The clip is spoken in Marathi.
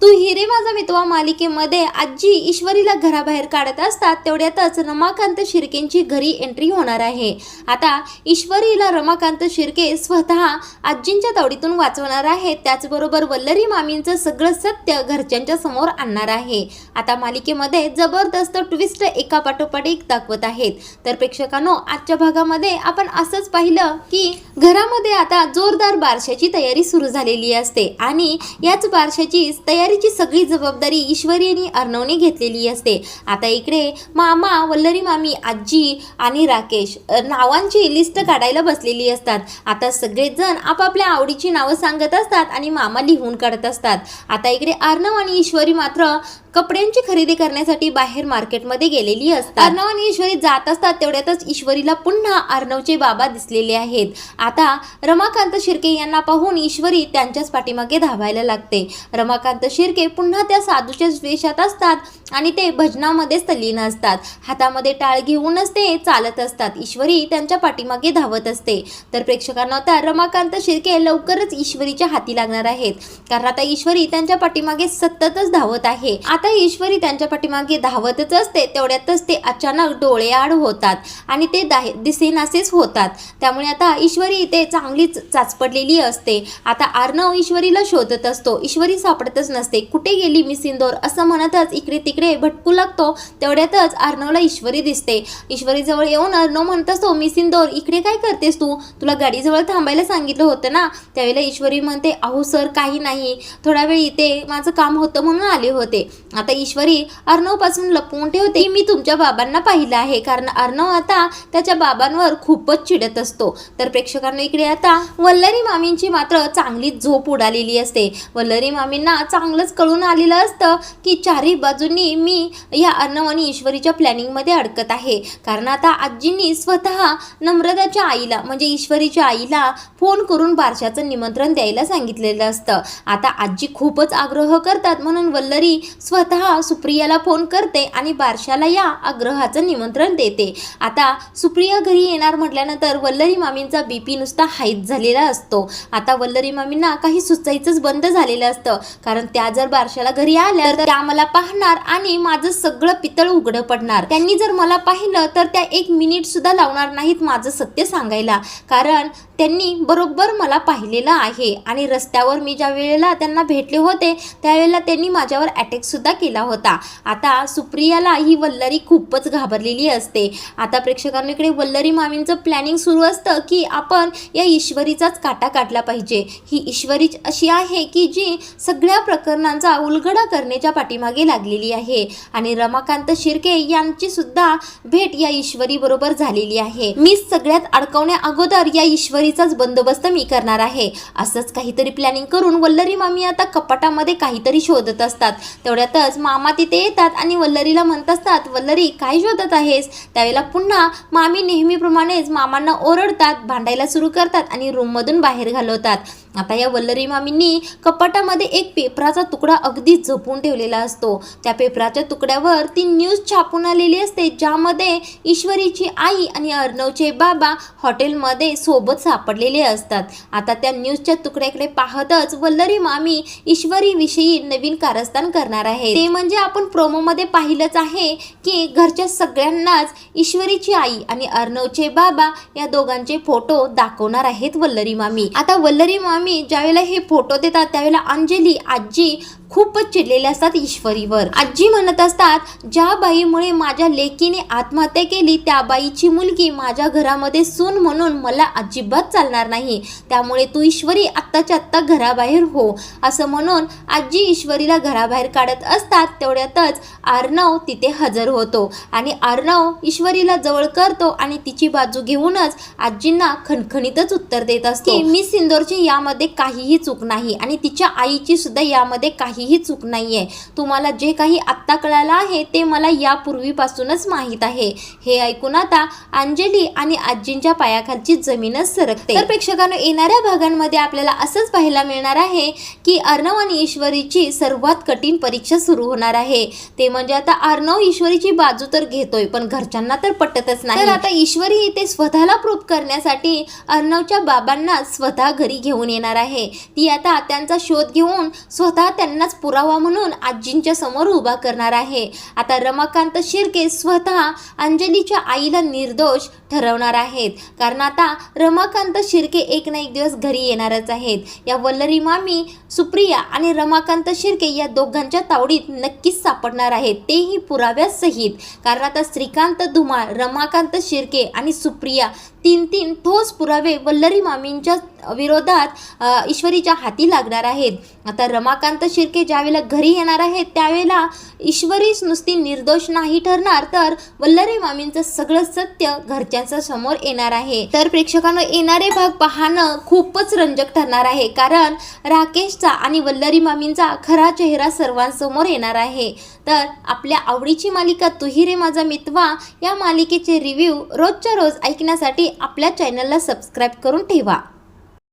तू हिरे माझा मितवा मालिकेमध्ये आजी ईश्वरीला घराबाहेर काढत असतात तेवढ्यातच रमाकांत शिर्केंची घरी एंट्री होणार आहे। आता ईश्वरीला रमाकांत शिर्के स्वतः आजींच्या तावडीतून वाचवणार आहेत, त्याचबरोबर वल्लरी मामींचं सगळं सत्य घरच्यांच्या समोर आणणार आहे। आता मालिकेमध्ये जबरदस्त ट्विस्ट एका पाठोपाठ एक दाखवत आहेत। तर प्रेक्षकांनो, आजच्या भागामध्ये आपण असंच पाहिलं की घरामध्ये आता जोरदार बारशाची तयारी सुरू झालेली असते आणि याच बारशाची तयारीची सगळी जबाबदारी ईश्वरी आणि अर्णवने घेतलेली असते। आता इकडे मामा, वल्लरी मामी, आजी आणि राकेश नावांची लिस्ट काढायला बसलेली असतात। आता सगळेजण आपापल्या आवडीची नावं सांगत असतात आणि मामा लिहून काढत असतात। आता इकडे अर्णव आणि ईश्वरी मात्र कपड्यांची खरेदी करण्यासाठी बाहेर मार्केटमध्ये गेलेली असतात। अर्णव आणि ईश्वरी जात असतात तेवढ्यातच ईश्वरीला पुन्हा अर्णवचे बाबा दिसलेले आहेत। आता रमाकांत शिर्के यांना पाहून ईश्वरी त्यांच्याच पाठीमागे धावायला लागते। रमाकांत शिर्के पुन्हा त्या साधूच्या वेशात असतात आणि ते भजनामध्येच तल्लीन असतात। हातामध्ये टाळ घेऊनच ते चालत असतात। ईश्वरी त्यांच्या पाठीमागे धावत असते। तर प्रेक्षकांना आता रमाकांत शिर्के लवकरच ईश्वरीच्या हाती लागणार आहेत, कारण आता ईश्वरी त्यांच्या पाठीमागे सततच धावत आहे। आता ईश्वरी त्यांच्या पाठीमागे धावतच असते तेवढ्यातच ते अचानक डोळेआड होतात आणि ते दिसेनासेच होतात। त्यामुळे आता ईश्वरी ते चांगलीच चाचपडलेली असते। आता अर्णव ईश्वरीला शोधत असतो, ईश्वरी सापडतच नसते। कुठे गेली मिस इंदोर असं म्हणतच इकडे तिकडे भटकू लागतो। तेवढ्यातच अर्णवला ईश्वरी दिसते। ईश्वरी जवळ येऊन अर्णव म्हणत असतो, मिस इंदोर इकडे काय करतेस तू? तुला गाडीजवळ थांबायला सांगितलं होतं ना? त्यावेळेला ईश्वरी म्हणते, अहो सर काही नाही, थोडा वेळ इथे माझं काम होतं म्हणून आले होते। आता ईश्वरी अर्णव पासून लपवून ठेवते, मी तुमच्या बाबांना पाहिलं आहे, कारण अर्णव आता त्याच्या बाबांवर खूपच चिडत असतो। तर प्रेक्षकांना इकडे आता वल्लरी मामींची मात्र चांगली झोप उडालेली असते। वल्लरी मामींना चांगलंच कळून आलेलं असतं की चारही बाजूंनी मी या अर्णव आणि ईश्वरीच्या प्लॅनिंग मध्ये अडकत आहे, कारण आता आजींनी स्वतः नम्रताच्या आईला म्हणजे ईश्वरीच्या आईला फोन करून बारशाचं निमंत्रण द्यायला सांगितलेलं असतं। आता आजी खूपच आग्रह करतात म्हणून वल्लरी स्वतः सुप्रियाला फोन करते आणि बारशाला या आग्रहाचं निमंत्रण देते। आता सुप्रिया घरी येणार म्हटल्यानंतर वल्लरी मामींचा बीपी नुसता हाईच झालेला असतो। आता वल्लरी मामींना काही सुचायचंच बंद झालेलं असतं, कारण त्या जर बारशाला घरी आल्या तर त्या मला पाहणार आणि माझं सगळं पितळ उघडं पडणार। त्यांनी जर मला पाहिलं तर त्या 1 मिनिट सुद्धा लावणार नाहीत माझं सत्य सांगायला, कारण त्यांनी बरोबर मला पाहिलेलं आहे आणि रस्त्यावर मी ज्या वेळेला त्यांना भेटले होते त्यावेळेला त्यांनी माझ्यावर अटॅक सुद्धा केला होता। आता सुप्रियाला ही वल्लरी खूपच घाबरलेली असते। आता प्रेक्षकांना इकडे वल्लरी मामींचं प्लॅनिंग सुरू असतं की आपण या ईश्वरीचाच काटा काढला पाहिजे। ही ईश्वरी अशी आहे की जी सगळ्या प्रकरणांचा उलगडा करण्याच्या पाठीमागे लागलेली आहे आणि रमाकांत शिर्के यांची सुद्धा भेट या ईश्वरी बरोबर झालेली आहे। मी सगळ्यात अडकवण्या अगोदर या ईश्वरीचाच बंदोबस्त मी करणार आहे। असंच काहीतरी प्लॅनिंग करून वल्लरी मामी आता कपाटामध्ये काहीतरी शोधत असतात। तेवढ्यातच मामा तिथे येतात आणि वल्लरीला म्हणत असतात, वल्लरी काय शोधत आहेस? त्यावेळेला पुन्हा मामी नेहमीप्रमाणेच मामांना ओरडतात, भांडायला सुरू करतात आणि रूममधून बाहेर घालवतात। आता या वल्लरी मामींनी कपाटामध्ये एक पेपराचा तुकडा अगदी जपून ठेवलेला असतो। त्या पेपराच्या तुकड्यावर ती न्यूज छापून आलेली असते, ज्यामध्ये ईश्वरीची आई आणि अर्णवचे बाबा हॉटेलमध्ये सोबत सापडलेले असतात। आता त्या न्यूजच्या तुकड्याकडे पाहतच वल्लरी मामी ईश्वरी विषयी नवीन कारस्थान करणार आहे। ते म्हणजे आपण प्रोमोमध्ये पाहिलंच आहे की घरच्या सगळ्यांनाच ईश्वरीची आई आणि अर्णवचे बाबा या दोघांचे फोटो दाखवणार आहेत वल्लरी मामी। आता वल्लरी मामी ज्यावेळेला हे फोटो देतात त्यावेळेला अंजली आजी खूपच चिडलेले असतात ईश्वरीवर। आजी म्हणत असतात, ज्या बाईमुळे माझ्या लेकीने आत्महत्या केली त्या बाईची मुलगी माझ्या घरामध्ये सून म्हणून मला अजिबात चालणार नाही, त्यामुळे तू ईश्वरी आत्ताच्या आत्ता घराबाहेर हो, असं म्हणून आजी ईश्वरीला घराबाहेर काढत असतात। तेवढ्यातच अर्णव तिथे हजर होतो आणि अर्णव ईश्वरीला जवळ करतो आणि तिची बाजू घेऊनच आजींना खणखणीतच उत्तर देत असतो की मिस इंदोरची यामध्ये काहीही चूक नाही आणि तिच्या आईची सुद्धा यामध्ये काहीही चूक नाहीये। तुम्हाला जे काही आत्ता कळालं आहे ते मला यापूर्वीपासूनच माहीत आहे। हे ऐकून आता अंजली आणि आजींच्या पायाखालची जमीनच सरकते। तर प्रेक्षकांनो, येणाऱ्या भागांमध्ये आपल्याला असंच पाहायला मिळणार आहे की अर्णव आणि ईश्वरीची सर्वात कठीण परीक्षा सुरू होणार आहे। ते म्हणजे आता अर्णव ईश्वरीची बाजू तर घेतोय पण घरच्यांना तर पटतच नाही। तर आता ईश्वरी ते स्वतःला प्रूफ करण्यासाठी अर्णवच्या बाबांना स्वतः घरी घेऊन येणार आहे. ती आता त्यांचा शोध घेऊन स्वतः त्यांनाच पुरावा म्हणून आजींच्या समोर उभा करणार आहे. आता रमाकांत शिर्के स्वतः अंजलीच्या आईला निर्दोष ठरवणार आहेत, कारण आता रमाकांत शिर्के एक ना एक दिवस घरी येणारच आहेत. या वल्लरी मामी सुप्रिया आणि रमाकांत शिर्के या दोघांच्या तावडीत नक्कीच सापडणार आहेत, तेही पुराव्यासहित. कारण आता श्रीकांत धुमाळ, रमाकांत शिर्के आणि सुप्रिया तीन ठोस पुरावे वल्लरी मामींच्या विरोधात ईश्वरीच्या हाती लागणार आहेत. आता रमाकांत शिर्के ज्यावेळेला घरी येणार आहेत त्यावेळेला ईश्वरीच नुसती निर्दोष नाही ठरणार, तर वल्लरी मामींचं सगळं सत्य घरच्यांच्या समोर येणार आहे. तर प्रेक्षकांनो, येणारे भाग पाहणं खूपच रंजक ठरणार आहे, कारण राकेशचा आणि वल्लरी मामींचा खरा चेहरा सर्वांसमोर येणार आहे. तर आपल्या आवडीची मालिका तू ही रे माझा मितवा या मालिकेचे रिव्ह्यू रोजच्या रोज ऐकण्यासाठी आपल्या चॅनलला सबस्क्राईब करून ठेवा.